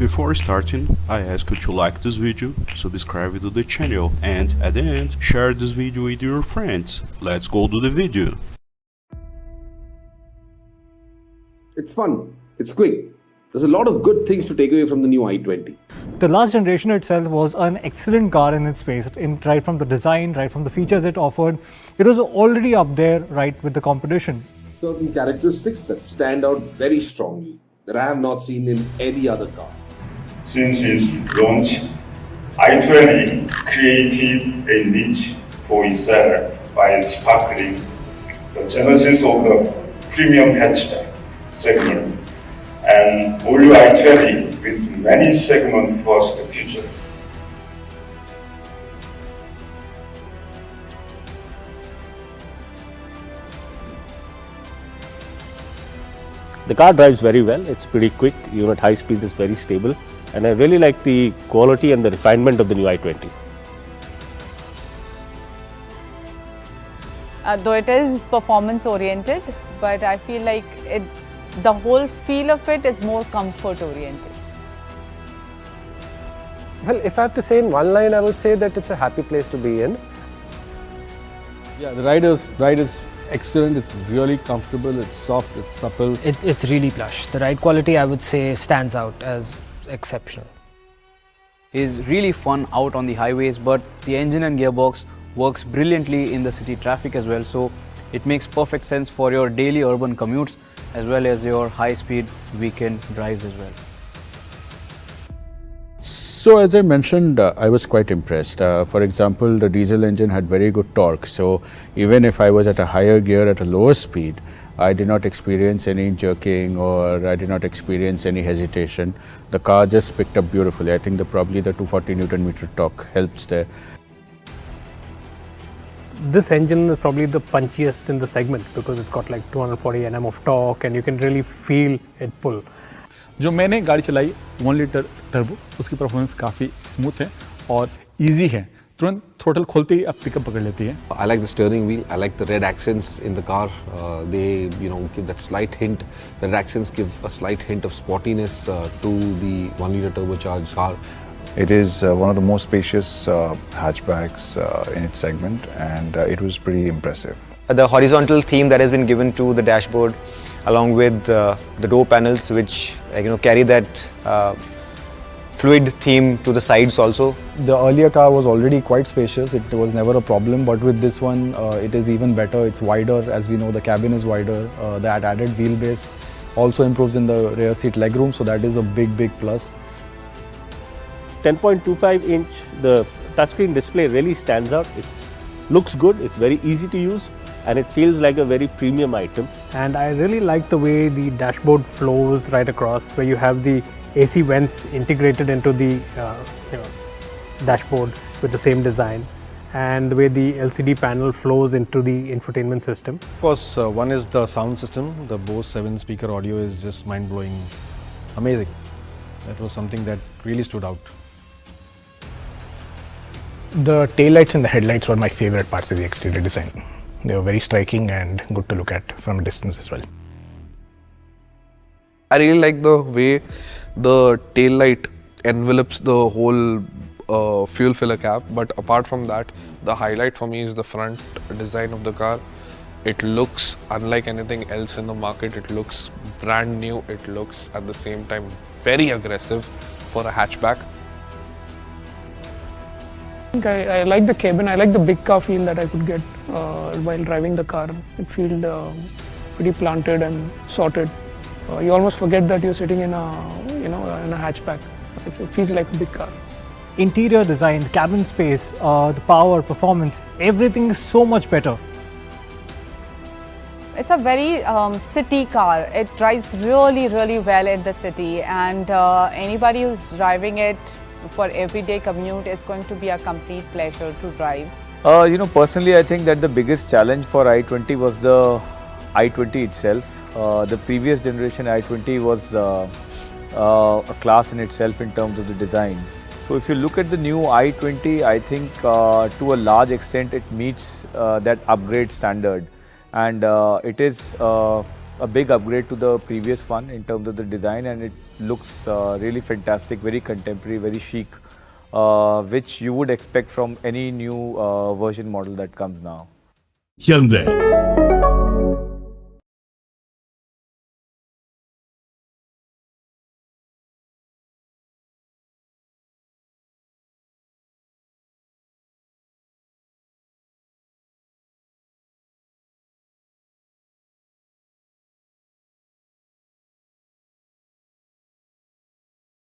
Before starting, I ask you to like this video, subscribe to the channel, and at the end, share this video with your friends. Let's go to the video. It's fun, it's quick. There's a lot of good things to take away from the new i20. The last generation itself was an excellent car in its space, right from the design, right from the features it offered. It was already up there, right, with the competition. Certain characteristics that stand out very strongly that I have not seen in any other car. Since its launch, i20 created a niche for itself by sparkling the genesis of the premium hatchback segment and all-new i20 with many segment-first features. The car drives very well, it's pretty quick, even at high speeds it's very stable, and I really like the quality and the refinement of the new i20. Though it is performance oriented, but I feel like the whole feel of it is more comfort oriented. Well, if I have to say in one line, I would say that it's a happy place to be in. Yeah, the ride is excellent, it's really comfortable, it's soft, it's supple. It's really plush. The ride quality, I would say, stands out as exceptional. Is really fun out on the highways, but the engine and gearbox works brilliantly in the city traffic as well, so it makes perfect sense for your daily urban commutes as well as your high-speed weekend drives as well. So as I mentioned, I was quite impressed. For example, the diesel engine had very good torque, so even if I was at a higher gear at a lower speed, I did not experience any jerking or I did not experience any hesitation. The car just picked up beautifully. I think probably the 240 Newton meter torque helps there. This engine is probably the punchiest in the segment because it's got like 240 Nm of torque and you can really feel it pull. जो मैंने गाड़ी चलाई 1 litre turbo, उसकी performance काफ़ी smooth है और easy है, तुरंत थ्रोटल खोलते ही आप पिकअप पकड़ लेती है. I like the steering wheel. I like the red accents in the car. They, give that slight hint. The red accents give a slight hint of sportiness to the 1 liter turbocharged car. It is one of the most spacious hatchbacks in its segment, and it was pretty impressive. The horizontal theme that has been given to the dashboard, along with the door panels, which carry that fluid theme to the sides also. The earlier car was already quite spacious. It was never a problem, but with this one, it is even better. It's wider, as we know. The cabin is wider. That added wheelbase also improves in the rear seat legroom, so that is a big plus. 10.25 inch, the touchscreen display really stands out. It looks good, it's very easy to use, and it feels like a very premium item. And I really like the way the dashboard flows right across, where you have the AC vents integrated into the dashboard with the same design, and the way the LCD panel flows into the infotainment system. Of course, one is the sound system. The Bose 7-speaker audio is just mind-blowing, amazing. That was something that really stood out. The taillights and the headlights were my favorite parts of the exterior design. They were very striking and good to look at from a distance as well. I really like the way the taillight envelops the whole fuel filler cap, but apart from that, the highlight for me is the front design of the car. It looks unlike anything else in the market. It looks brand new. It looks at the same time very aggressive for a hatchback. I like the cabin. I like the big car feel that I could get while driving the car. It feels pretty planted and sorted. You almost forget that you're sitting in a hatchback. It feels like a big car. Interior design, cabin space, the power, performance, everything is so much better. It's a very city car. It drives really well in the city, and anybody who's driving it for everyday commute is going to be a complete pleasure to drive. Personally, I think that the biggest challenge for i20 was the i20 itself. The previous generation i20 was a class in itself in terms of the design. So if you look at the new i20, I think to a large extent it meets that upgrade standard, and it is a big upgrade to the previous one in terms of the design, and it looks really fantastic, very contemporary, very chic, which you would expect from any new version model that comes now. Hyundai.